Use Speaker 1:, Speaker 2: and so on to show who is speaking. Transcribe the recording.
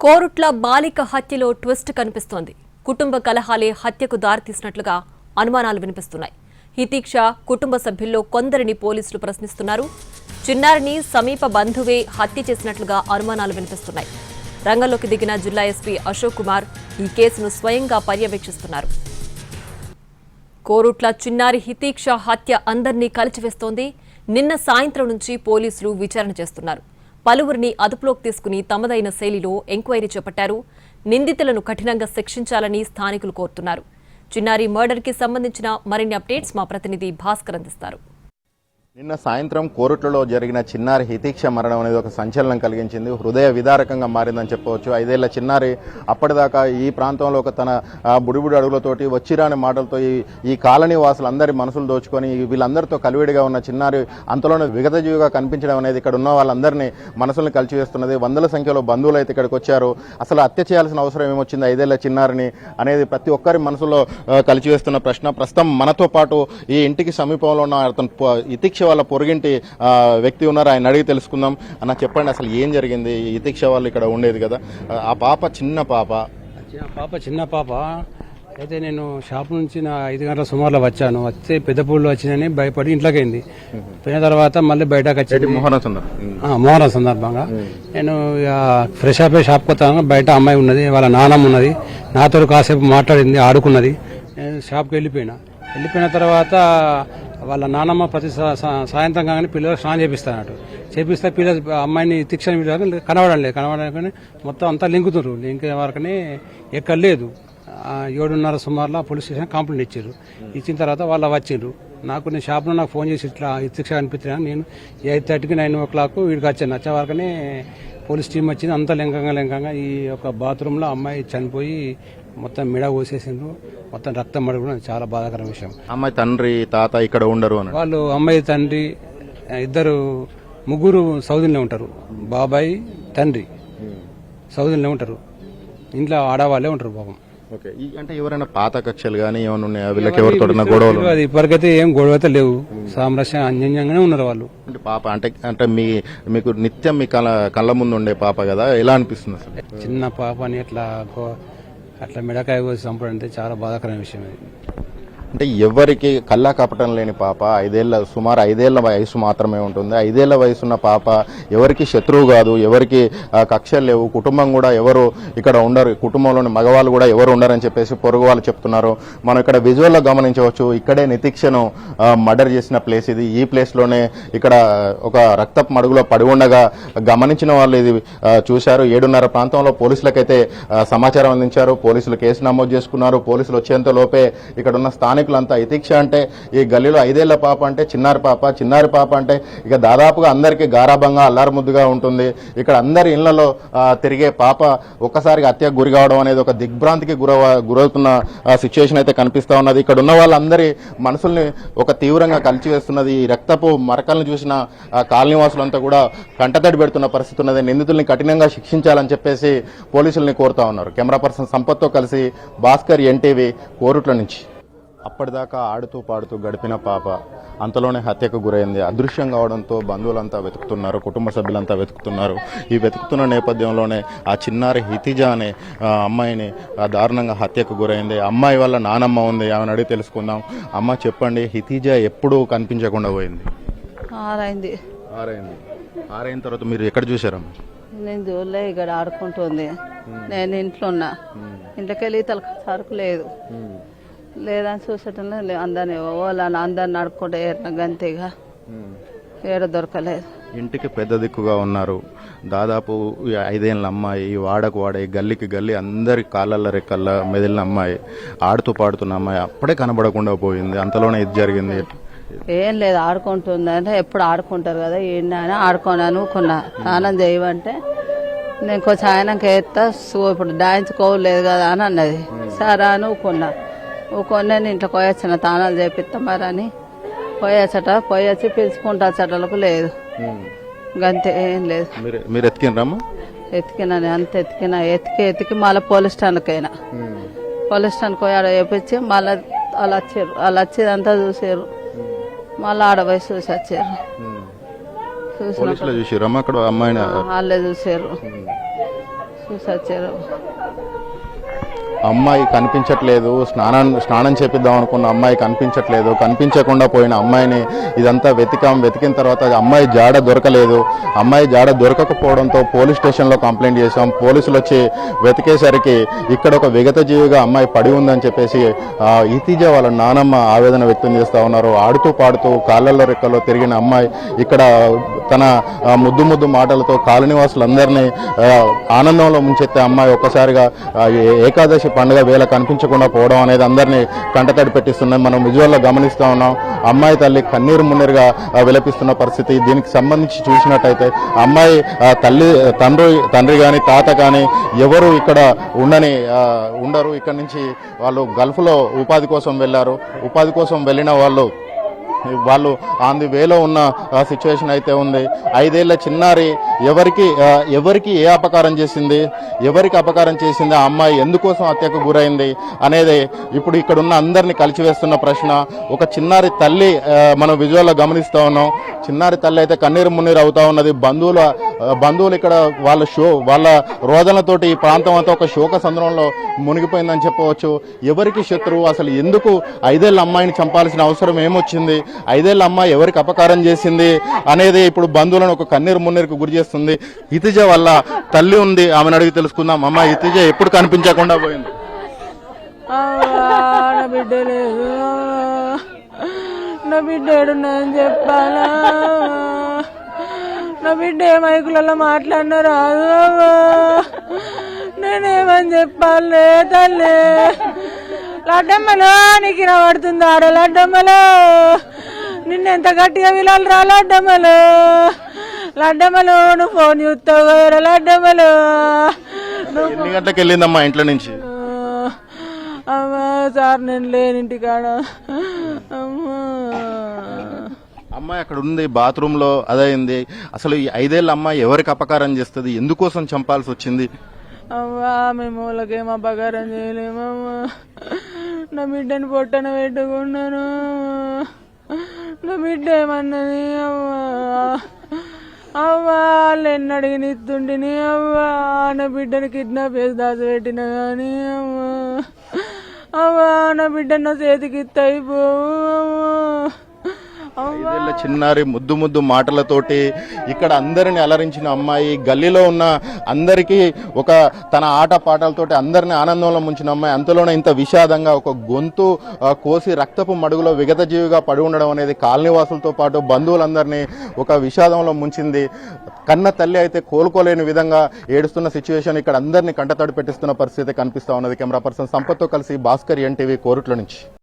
Speaker 1: కోరుట్ల బాలిక హత్యలో ట్విస్ట్ కనిపిస్తోంది. కుటుంబ కలహాలే హత్యకు దారితీసినట్లుగా అనుమానాలు వినిపిస్తున్నాయి. హితీక్ష కుటుంబ సభ్యుల్లో కొందరిని పోలీసులు ప్రశ్నిస్తున్నారు. చిన్నారిని సమీప బంధువే హత్య చేసినట్లుగా అనుమానాలు వినిపిస్తున్నాయి. రంగంలోకి దిగిన జిల్లా ఎస్పీ అశోక్ కుమార్ ఈ కేసును స్వయంగా పర్యవేక్షిస్తున్నారు. కోరుట్ల చిన్నారి హితీక్ష హత్య అందరినీ కలిచివేస్తోంది. నిన్న సాయంత్రం నుంచి పోలీసులు విచారణ చేస్తున్నారు. పలువురిని అదుపులోకి తీసుకుని తమదైన శైలిలో ఎంక్వైరీ చేపట్టారు. నిందితులను కఠినంగా శిక్షించాలని స్థానికులు కోరుతున్నారు. చిన్నారి మర్డర్కి సంబంధించిన మరిన్ని అప్డేట్స్ మా ప్రతినిధి భాస్కర్ అందిస్తారు.
Speaker 2: నిన్న సాయంత్రం కోరుట్లలో జరిగిన చిన్నారి హితీక్ష మరణం అనేది ఒక సంచలనం కలిగించింది. హృదయ విదారకంగా మారిందని చెప్పవచ్చు. 5 ఏళ్ల చిన్నారి అప్పటిదాకా ఈ ప్రాంతంలో ఒక తన బుడిబుడి అడుగులతోటి వచ్చిరాని మాటలతో ఈ కాలనీ వాసులందరి మనసులు దోచుకొని వీళ్ళందరితో కలివిడిగా ఉన్న చిన్నారి అంతలోనే విగతజీవిగా కనిపించడం అనేది ఇక్కడ ఉన్న వాళ్ళందరినీ మనసుల్ని కలిచివేస్తున్నది. వందల సంఖ్యలో బంధువులు అయితే ఇక్కడికి వచ్చారు. అసలు హత్య చేయాల్సిన అవసరం ఏమొచ్చింది 5 ఏళ్ల చిన్నారిని అనేది ప్రతి ఒక్కరి మనసులో కలిచివేస్తున్న ప్రశ్న. ప్రస్తుతం మనతో పాటు ఈ ఇంటికి సమీపంలో ఉన్న అతను హితీక్ష వాళ్ళ పొరుగింటి వ్యక్తి ఉన్నారు. ఆయన అడిగి తెలుసుకుందాం. అన్న చెప్పండి, అసలు ఏం జరిగింది? హితీక్ష వాళ్ళు ఇక్కడ ఉండేది కదా, ఆ పాప చిన్న పాప
Speaker 3: అయితే నేను షాప్ నుంచి 5 గంటల సుమారులో వచ్చాను. వచ్చి పెద్ద పూలు వచ్చినాయని భయపడి ఇంట్లోకి అయింది. పోయిన తర్వాత మళ్ళీ బయటకు వచ్చి మోహరం సందర్భంగా నేను ఫ్రెష్ అప్ షాప్కి వస్తాను. బయట అమ్మాయి ఉన్నది, వాళ్ళ నాన్నమ్మ ఉన్నది. నాతో కాసేపు మాట్లాడింది, ఆడుకున్నది. నేను షాప్కి వెళ్ళిపోయిన తర్వాత వాళ్ళ నాన్నమ్మ ప్రతి సాయంత్రం కానీ పిల్లలు స్నానం చేపిస్తానట్టు చేపిస్తే పిల్లలు అమ్మాయిని తీక్షణ కనబడలేదు. మొత్తం అంతా లింకుతున్నారు. లింక్ వరకునే ఎక్కర్లేదు. 7:30 సుమారులో పోలీస్ స్టేషన్ కంప్లైంట్ ఇచ్చిన తర్వాత వాళ్ళు వచ్చిండ్రు. నేను షాప్లో నాకు ఫోన్ చేసి ఇట్లా హితీక్ష కనిపించినా నేను 8:30కి 9 o'clock వీడికి వచ్చే వరకునే పోలీస్ టీం వచ్చింది. అంతా లెంకంగా ఈ యొక్క బాత్రూంలో అమ్మాయి చనిపోయి మొత్తం మెడ కోసేసిండ్రు. మొత్తం రక్తం మడుగు. చాలా బాధాకరమైన విషయం.
Speaker 2: అమ్మాయి తండ్రి తాత ఇక్కడ ఉండరు అని
Speaker 3: వాళ్ళు అమ్మాయి తండ్రి ముగ్గురు సౌదీలో ఉంటారు. బాబాయ్ తండ్రి సౌదీలో ఉంటారు. ఇంట్లో ఆడవాళ్ళే ఉంటారు పాపం.
Speaker 2: అంటే ఎవరైనా పాత కక్షలు కానీ ఏమైనా ఉన్నాయా వీళ్ళకి? ఎవరితో గొడవలు?
Speaker 3: అది ఇప్పటికైతే ఏం గొడవ అయితే లేవు. సామరస్యం అన్యోన్యంగానే ఉన్నారు వాళ్ళు.
Speaker 2: అంటే పాప అంటే మీకు నిత్యం మీ కళ్ళ ముందు ఉండే పాప కదా, ఎలా అనిపిస్తుంది అసలు?
Speaker 3: చిన్న పాపని అట్లా మెడకాయ కోసి చంపడం అంటే చాలా బాధాకరమైన విషయం.
Speaker 2: అంటే ఎవరికి కళ్ళ కపటం లేని పాప, సుమారు 5 ఏళ్ల వయసు మాత్రమే ఉంటుంది. 5 ఏళ్ల వయసున్న పాప ఎవరికి శత్రువు కాదు, ఎవరికి కక్షలు లేవు. కుటుంబం కూడా ఎవరు ఇక్కడ ఉండరు, కుటుంబంలోని మగవాళ్ళు కూడా ఎవరు ఉండరని చెప్పేసి పొరుగు వాళ్ళు చెప్తున్నారు. మనం ఇక్కడ విజువల్లో గమనించవచ్చు. ఇక్కడే హితీక్షను మర్డర్ చేసిన ప్లేస్ ఇది. ఈ ప్లేస్లోనే ఇక్కడ ఒక రక్తపు మడుగులో పడి ఉండగా గమనించిన వాళ్ళు ఇది చూశారు. 7:30 ప్రాంతంలో పోలీసులకైతే సమాచారం అందించారు. పోలీసులు కేసు నమోదు చేసుకున్నారు. పోలీసులు వచ్చేంత లోపే ఇక్కడ ఉన్న స్థానికులంతా హితీక్ష అంటే ఈ గల్లీలో 5 ఏళ్ల పాప అంటే చిన్నారి పాప అంటే ఇక దాదాపుగా అందరికీ గారాభంగా అల్లారుముద్దుగా ఉంటుంది. ఇక్కడ అందరి ఇళ్లలో తిరిగే పాప ఒక్కసారిగా హత్యకు గురి కావడం అనేది ఒక దిగ్భ్రాంతికి గురవుతున్న సిచ్యువేషన్ అయితే కనిపిస్తా ఉన్నది. ఇక్కడ ఉన్న వాళ్ళందరి మనసుల్ని ఒక తీవ్రంగా కలిచివేస్తున్నది. ఈ రక్తపు మరకలను చూసిన కాలనీవాసులంతా కూడా కంటతడి పెడుతున్న పరిస్థితి ఉన్నది. నిందితుల్ని కఠినంగా శిక్షించాలని చెప్పేసి పోలీసుల్ని కోరుతా ఉన్నారు. కెమెరా పర్సన్ సంపత్తో కలిసి భాస్కర్, ఎన్టీవీ, కోరుట్ల నుంచి. అప్పటిదాకా ఆడుతూ పాడుతూ గడిపిన పాప అంతలోనే హత్యకు గురైంది. అదృశ్యం కావడంతో బంధువులంతా వెతుకుతున్నారు, కుటుంబ సభ్యులంతా వెతుకుతున్నారు. ఈ వెతుకుతున్న నేపథ్యంలోనే ఆ చిన్నారి హితిజ అనే అమ్మాయిని దారుణంగా హత్యకు గురైంది. అమ్మాయి వల్ల నానమ్మ ఉంది, ఆమెను అడిగి తెలుసుకుందాం. అమ్మ చెప్పండి, హితిజ ఎప్పుడు కనిపించకుండా పోయింది? ఆరైన తర్వాత మీరు ఎక్కడ చూసారమ్మ?
Speaker 4: నేను చూడలే, ఇక్కడ ఆడుకుంటుంది. నేను ఇంట్లో ఉన్నా. ఇంట్లోకి వెళ్ళి తలకు సరుకు లేదని చూసేటం అందరినీ అందరిని అడుక్కుంటే గంతేగా ఏడ దొరకలేదు.
Speaker 2: ఇంటికి పెద్ద దిక్కుగా ఉన్నారు. దాదాపు 5 ఏళ్ళ అమ్మాయి, వాడకు వాడే గల్లీకి గల్లీ అందరి కాళ్ళ రెక్కల్లా మెదిలిన అమ్మాయి, ఆడుతూ పాడుతున్న అమ్మాయి అప్పుడే కనబడకుండా పోయింది. అంతలోనే ఇది జరిగింది.
Speaker 4: ఏం లేదు, ఆడుకుంటుంది అంటే ఎప్పుడు ఆడుకుంటారు కదా, ఏంటని ఆడుకోను కొన్నా. స్నానం చేయమంటే నేను కొంచెం ఆయనకి ఎత్తా ఇప్పుడు డాయించుకోలేదు కదా అని అన్నది. సరే అనుకున్నా. నేను ఇంట్లోకి పోయొచ్చిన తానాలు చేపిస్తా మరి అని పోయొచ్చి పిలుచుకుంటా చట్టలకు లేదు. గంతే, ఏం లేదు.
Speaker 2: మీరు ఎత్తికినరమ్మా?
Speaker 4: ఎత్తికినా, అంత ఎత్తికి మళ్ళీ పోలీస్ స్టాండ్కైనా. పోలీస్ స్టాండ్కి పోయి ఆడ వేపించి మళ్ళీ వాళ్ళు వచ్చేదంతా చూసారు. మళ్ళీ ఆడ పోయి చూసి వచ్చారు.
Speaker 2: వాళ్ళే చూసారు.
Speaker 4: చూసి వచ్చారు.
Speaker 2: అమ్మాయి కనిపించట్లేదు, స్నానం చేపిద్దాం అనుకున్న అమ్మాయి కనిపించట్లేదు. కనిపించకుండా పోయిన అమ్మాయిని ఇదంతా వెతికిన తర్వాత అమ్మాయి జాడ దొరకలేదు. అమ్మాయి జాడ దొరకకపోవడంతో పోలీస్ స్టేషన్లో కంప్లైంట్ చేశాం. పోలీసులు వచ్చి వెతికేసరికి ఇక్కడ ఒక విగత జీవిగా అమ్మాయి పడి ఉందని చెప్పేసి ఇతిజ వాళ్ళ నానమ్మ ఆవేదన వ్యక్తం చేస్తూ ఉన్నారు. ఆడుతూ పాడుతూ కాళ్ళల్లో రెక్కల్లో తిరిగిన అమ్మాయి ఇక్కడ తన ముద్దు మాటలతో కాలనీవాసులందరినీ ఆనందంలో ముంచెత్తే అమ్మాయి ఒక్కసారిగా ఏకాదశి పండుగ వేళ కనిపించకుండా పోవడం అనేది అందరినీ కంటతడి పెట్టిస్తున్నాయి. మనం విజువల్లో గమనిస్తూ ఉన్నాం. అమ్మాయి తల్లి కన్నీరు మున్నీరుగా విలపిస్తున్న పరిస్థితి. దీనికి సంబంధించి చూసినట్టయితే అమ్మాయి తండ్రి కానీ తాత కానీ ఎవరు ఇక్కడ ఉండరు. ఇక్కడ నుంచి వాళ్ళు గల్ఫ్లో ఉపాధి కోసం వెళ్ళారు. ఉపాధి కోసం వెళ్ళిన వాళ్ళు ఆన్ ది వేలో ఉన్న సిచ్యువేషన్ అయితే ఉంది. 5 ఏళ్ల చిన్నారి ఎవరికి ఏ అపకారం చేసింది, ఆ అమ్మాయి ఎందుకోసం హత్యకు గురైంది అనేది ఇప్పుడు ఇక్కడ ఉన్న అందరినీ కలిసివేస్తున్న ప్రశ్న. ఒక చిన్నారి తల్లి మనం విజువల్లో గమనిస్తూ ఉన్నాం. చిన్నారి తల్లి అయితే కన్నీరు మున్నీరు అవుతా ఉన్నది. బంధువులు ఇక్కడ వాళ్ళ రోదనతోటి ఈ ప్రాంతం అంతా ఒక శోక సంద్రంలో మునిగిపోయిందని చెప్పవచ్చు. ఎవరికి శత్రువు, అసలు ఎందుకు 5 ఏళ్ల అమ్మాయిని చంపాల్సిన అవసరం ఏమొచ్చింది, 5 ఏళ్ల అమ్మాయి ఎవరికి అపకారం చేసింది అనేది ఇప్పుడు బంధువులను ఒక కన్నీరు మున్నీరుకు గురి చేస్తుంది. ఇతిజ వల్ల తల్లి ఉంది, ఆమెను అడిగి తెలుసుకుందాం. అమ్మ, ఇతిజ ఎప్పుడు కనిపించకుండా పోయింది?
Speaker 5: నా బిడ్డ ఏడున్నదని చెప్పాలా? నా బిడ్డ ఏ మైకులలో మాట్లాడిన రాదు. నేనేమని చెప్పాలే తల్లి? లడ్డమ్మలో నీకు పడుతుంది ఆడ లడ్డమ్మలో. నిన్నెంత గట్టిగా విలాలు రా లడ్డమ్మలో. లడ్డమ్మలో నువ్వు ఫోన్ చూస్తావు కదా లడ్డమ్మలో.
Speaker 2: ఎన్ని గంటలకు వెళ్ళిందమ్మా ఇంట్లో నుంచి?
Speaker 5: అమ్మా సార్ నేను లేనింటి కాడ.
Speaker 2: అమ్మాయి అక్కడ ఉంది, బాత్రూమ్ లో అదైంది. అసలు ఈ 5 ఏళ్ల అమ్మాయి ఎవరికి అపకారం చేస్తుంది, ఎందుకోసం చంపాల్సి వచ్చింది?
Speaker 5: అవ్వా మేము వాళ్ళకేం అపకారం చేయలేమమ్మా. నా బిడ్డని పొట్టన పెట్టుకున్నాను. నా బిడ్డ ఏమన్నది అవ్వా వాళ్ళు ఎన్ని అడిగిన ఇస్తుంటిని. అవ్వా నా బిడ్డని కిడ్నాప్ చేసి దాచిపెట్టిన కానీ అవ్వా నా బిడ్డ నా చేతికి ఇత్తయిపోవు.
Speaker 2: 5 ఏళ్ల చిన్నారి ముద్దు మాటలతోటి ఇక్కడ అందరిని అలరించిన అమ్మాయి, గల్లీలో ఉన్న అందరికీ తన ఆట పాటలతోటి అందరిని ఆనందంలో ముంచిన అమ్మాయి అంతలోనే ఇంత విషాదంగా ఒక గొంతు కోసి రక్తపు మడుగులో విగత జీవిగా పడి ఉండడం అనేది కాలనీవాసులతో పాటు బంధువులందరినీ ఒక విషాదంలో ముంచింది. కన్న తల్లి అయితే కోలుకోలేని విధంగా ఏడుస్తున్న సిచ్యువేషన్ ఇక్కడ అందరినీ కంటతడి పెట్టిస్తున్న పరిస్థితి కనిపిస్తా ఉన్నది. కెమెరా పర్సన్ సంపత్తో కలిసి భాస్కర్ NTV కోరుట్ల నుంచి.